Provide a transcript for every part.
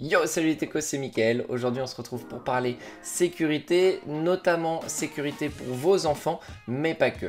Yo, salut les techos, c'est Mickaël. Aujourd'hui, on se retrouve pour parler sécurité, notamment sécurité pour vos enfants, mais pas que.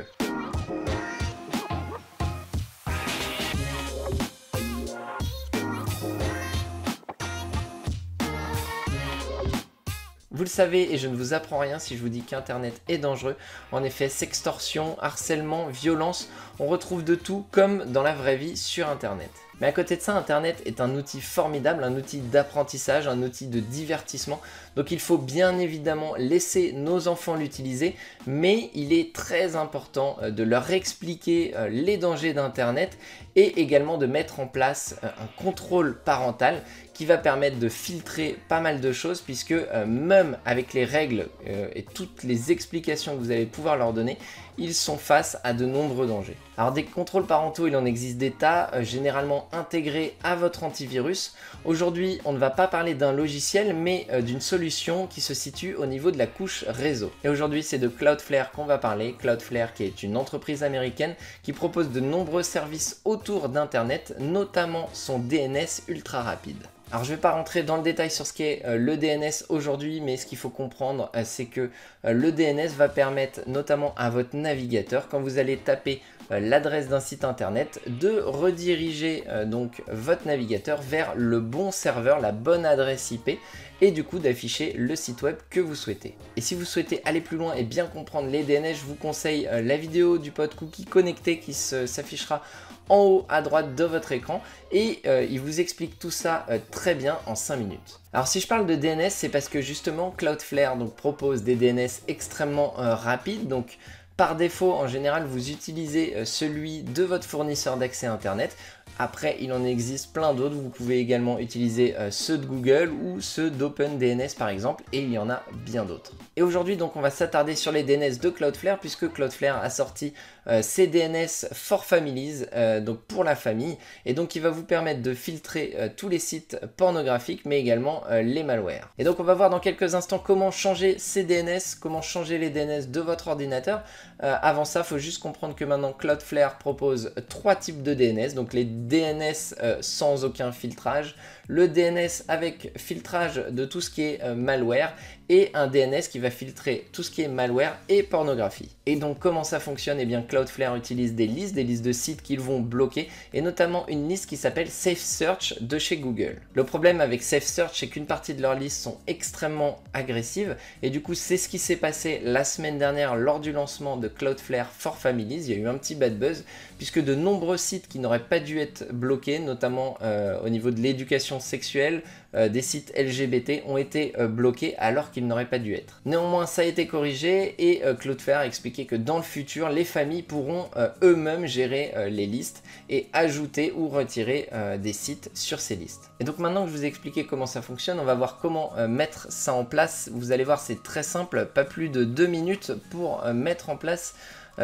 Vous le savez et je ne vous apprends rien si je vous dis qu'Internet est dangereux. En effet, sextorsion, harcèlement, violence, on retrouve de tout comme dans la vraie vie sur Internet. Mais à côté de ça, Internet est un outil formidable, un outil d'apprentissage, un outil de divertissement. Donc il faut bien évidemment laisser nos enfants l'utiliser, mais il est très important de leur expliquer les dangers d'Internet et également de mettre en place un contrôle parental qui va permettre de filtrer pas mal de choses puisque même avec les règles et toutes les explications que vous allez pouvoir leur donner, ils sont face à de nombreux dangers. Alors des contrôles parentaux, il en existe des tas, généralement intégrés à votre antivirus. Aujourd'hui, on ne va pas parler d'un logiciel, mais d'une solution qui se situe au niveau de la couche réseau. Et aujourd'hui, c'est de Cloudflare qu'on va parler. Cloudflare qui est une entreprise américaine qui propose de nombreux services autour d'Internet, notamment son DNS ultra rapide. Alors je ne vais pas rentrer dans le détail sur ce qu'est le DNS aujourd'hui, mais ce qu'il faut comprendre, c'est que le DNS va permettre notamment à votre navigateur, quand vous allez taper l'adresse d'un site internet, de rediriger donc votre navigateur vers le bon serveur, la bonne adresse IP, et du coup d'afficher le site web que vous souhaitez. Et si vous souhaitez aller plus loin et bien comprendre les DNS, je vous conseille la vidéo du pod cookie connecté qui s'affichera en haut à droite de votre écran et il vous explique tout ça très bien en 5 minutes. Alors si je parle de DNS, c'est parce que justement Cloudflare donc, propose des DNS extrêmement rapides. Donc par défaut, en général, vous utilisez celui de votre fournisseur d'accès Internet. Après, il en existe plein d'autres. Vous pouvez également utiliser ceux de Google ou ceux d'OpenDNS par exemple, et il y en a bien d'autres. Et aujourd'hui, donc, on va s'attarder sur les DNS de Cloudflare puisque Cloudflare a sorti ses DNS for Families, donc pour la famille, et donc il va vous permettre de filtrer tous les sites pornographiques, mais également les malwares. Et donc, on va voir dans quelques instants comment changer ces DNS, comment changer les DNS de votre ordinateur. Avant ça, il faut juste comprendre que maintenant Cloudflare propose 3 types de DNS, donc les DNS sans aucun filtrage, le DNS avec filtrage de tout ce qui est malware et un DNS qui va filtrer tout ce qui est malware et pornographie. Et donc comment ça fonctionne? Eh bien Cloudflare utilise des listes de sites qu'ils vont bloquer et notamment une liste qui s'appelle Safe Search de chez Google. Le problème avec Safe Search, c'est qu'une partie de leurs listes sont extrêmement agressives et du coup c'est ce qui s'est passé la semaine dernière lors du lancement de Cloudflare for Families. Il y a eu un petit bad buzz puisque de nombreux sites qui n'auraient pas dû être bloqués, notamment au niveau de l'éducation sexuelle, des sites LGBT ont été bloqués alors qu'ils n'auraient pas dû être. Néanmoins, ça a été corrigé et Cloudflare a expliqué que dans le futur, les familles pourront eux-mêmes gérer les listes et ajouter ou retirer des sites sur ces listes. Et donc maintenant que je vous ai expliqué comment ça fonctionne, on va voir comment mettre ça en place. Vous allez voir, c'est très simple, pas plus de 2 minutes pour mettre en place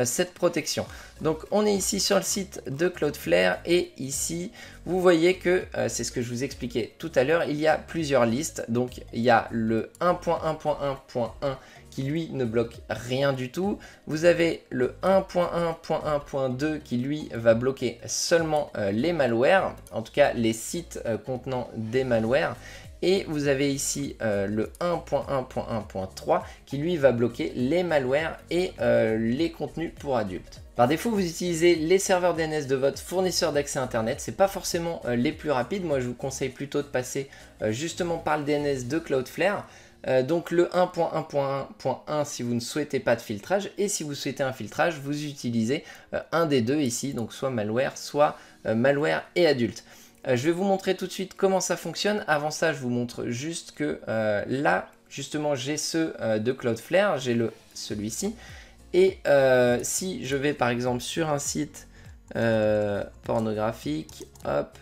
cette protection. Donc on est ici sur le site de Cloudflare et ici vous voyez que c'est ce que je vous expliquais tout à l'heure, il y a plusieurs listes. Donc il y a le 1.1.1.1 qui lui ne bloque rien du tout. Vous avez le 1.1.1.2 qui lui va bloquer seulement les malwares, en tout cas les sites contenant des malwares. Et vous avez ici le 1.1.1.3 qui lui va bloquer les malwares et les contenus pour adultes. Par défaut, vous utilisez les serveurs DNS de votre fournisseur d'accès Internet. Ce n'est pas forcément les plus rapides. Moi, je vous conseille plutôt de passer justement par le DNS de Cloudflare. Donc le 1.1.1.1 si vous ne souhaitez pas de filtrage. Et si vous souhaitez un filtrage, vous utilisez un des deux ici. Donc soit malware, soit malware et adulte. Je vais vous montrer tout de suite comment ça fonctionne. Avant ça, je vous montre juste que là, justement, j'ai ceux de Cloudflare, j'ai celui-ci. Et si je vais par exemple sur un site pornographique, hop,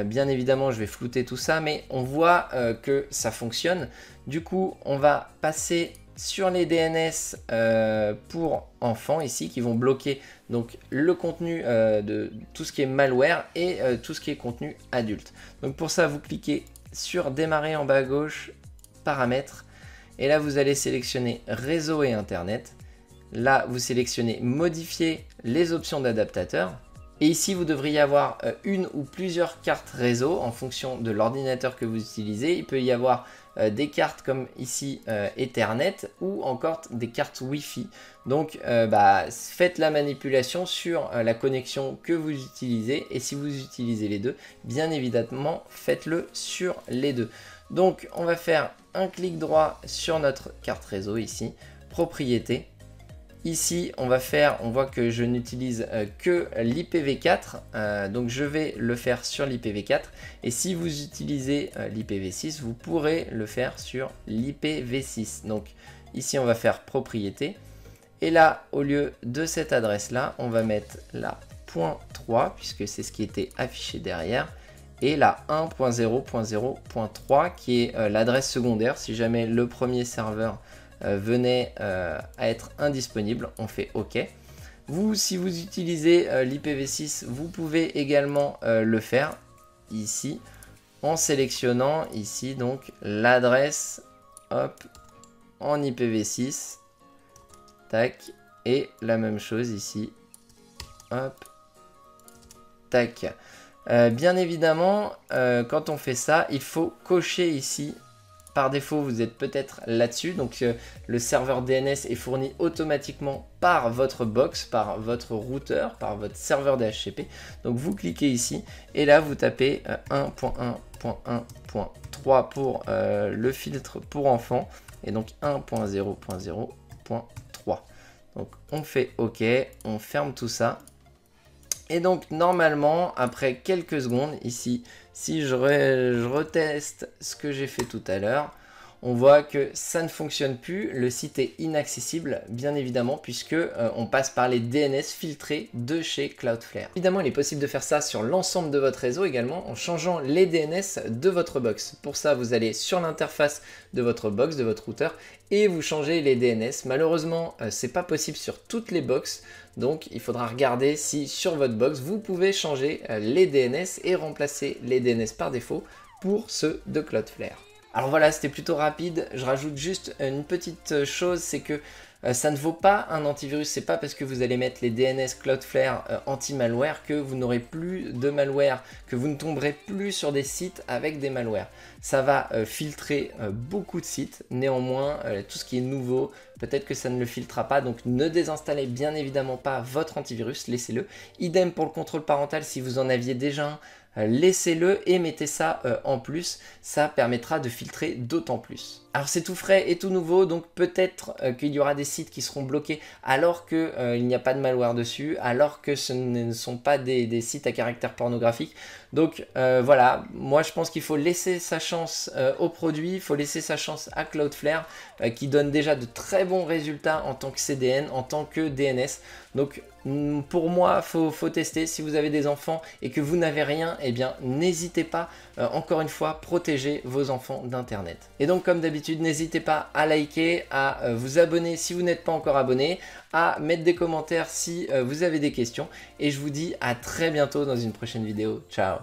bien évidemment, je vais flouter tout ça, mais on voit que ça fonctionne. Du coup, on va passer sur les DNS pour enfants ici qui vont bloquer donc le contenu de tout ce qui est malware et tout ce qui est contenu adulte. Donc pour ça vous cliquez sur démarrer en bas à gauche, paramètres, et là vous allez sélectionner réseau et internet. Là vous sélectionnez modifier les options d'adaptateur Et ici, vous devriez avoir une ou plusieurs cartes réseau en fonction de l'ordinateur que vous utilisez. Il peut y avoir des cartes comme ici Ethernet ou encore des cartes Wi-Fi. Donc, faites la manipulation sur la connexion que vous utilisez. Et si vous utilisez les deux, bien évidemment, faites-le sur les deux. Donc, on va faire un clic droit sur notre carte réseau ici, propriété. Ici, on voit que je n'utilise que l'IPv4, donc je vais le faire sur l'IPv4. Et si vous utilisez l'IPv6, vous pourrez le faire sur l'IPv6. Donc ici, on va faire propriété. Et là, au lieu de cette adresse-là, on va mettre la .3, puisque c'est ce qui était affiché derrière. Et la 1.0.0.3, qui est l'adresse secondaire, si jamais le premier serveur venait à être indisponible, on fait OK. Si vous utilisez l'IPv6, vous pouvez également le faire ici en sélectionnant ici donc l'adresse en IPv6, tac, et la même chose ici, hop, tac. Bien évidemment, quand on fait ça, il faut cocher ici. Par défaut, vous êtes peut-être là-dessus. Donc, le serveur DNS est fourni automatiquement par votre box, par votre routeur, par votre serveur DHCP. Donc, vous cliquez ici et là, vous tapez 1.1.1.3 pour le filtre pour enfants et donc 1.0.0.3. Donc, on fait OK, on ferme tout ça. Et donc, normalement, après quelques secondes, ici, si je reteste ce que j'ai fait tout à l'heure, on voit que ça ne fonctionne plus. Le site est inaccessible, bien évidemment, puisque on passe par les DNS filtrés de chez Cloudflare. Évidemment, il est possible de faire ça sur l'ensemble de votre réseau également, en changeant les DNS de votre box. Pour ça, vous allez sur l'interface de votre box, de votre routeur, et vous changez les DNS. Malheureusement, c'est pas possible sur toutes les boxes. Donc, il faudra regarder si sur votre box, vous pouvez changer les DNS et remplacer les DNS par défaut pour ceux de Cloudflare. Alors voilà, c'était plutôt rapide. Je rajoute juste une petite chose, c'est que ça ne vaut pas un antivirus. C'est pas parce que vous allez mettre les DNS Cloudflare anti-malware que vous n'aurez plus de malware, que vous ne tomberez plus sur des sites avec des malwares. Ça va filtrer beaucoup de sites. Néanmoins, tout ce qui est nouveau, peut-être que ça ne le filtrera pas. Donc ne désinstallez bien évidemment pas votre antivirus, laissez-le. Idem pour le contrôle parental, si vous en aviez déjà un, laissez-le et mettez ça en plus, ça permettra de filtrer d'autant plus. Alors c'est tout frais et tout nouveau, donc peut-être qu'il y aura des sites qui seront bloqués alors qu'il n'y a pas de malware dessus, alors que ce ne sont pas des sites à caractère pornographique. Donc voilà, moi je pense qu'il faut laisser sa chance au produit, il faut laisser sa chance à Cloudflare qui donne déjà de très bons résultats en tant que CDN, en tant que DNS. Donc pour moi, faut tester. Si vous avez des enfants et que vous n'avez rien, eh bien n'hésitez pas, encore une fois, protégez vos enfants d'Internet. Et donc comme d'habitude, n'hésitez pas à liker, à vous abonner si vous n'êtes pas encore abonné, à mettre des commentaires si vous avez des questions. Et je vous dis à très bientôt dans une prochaine vidéo. Ciao!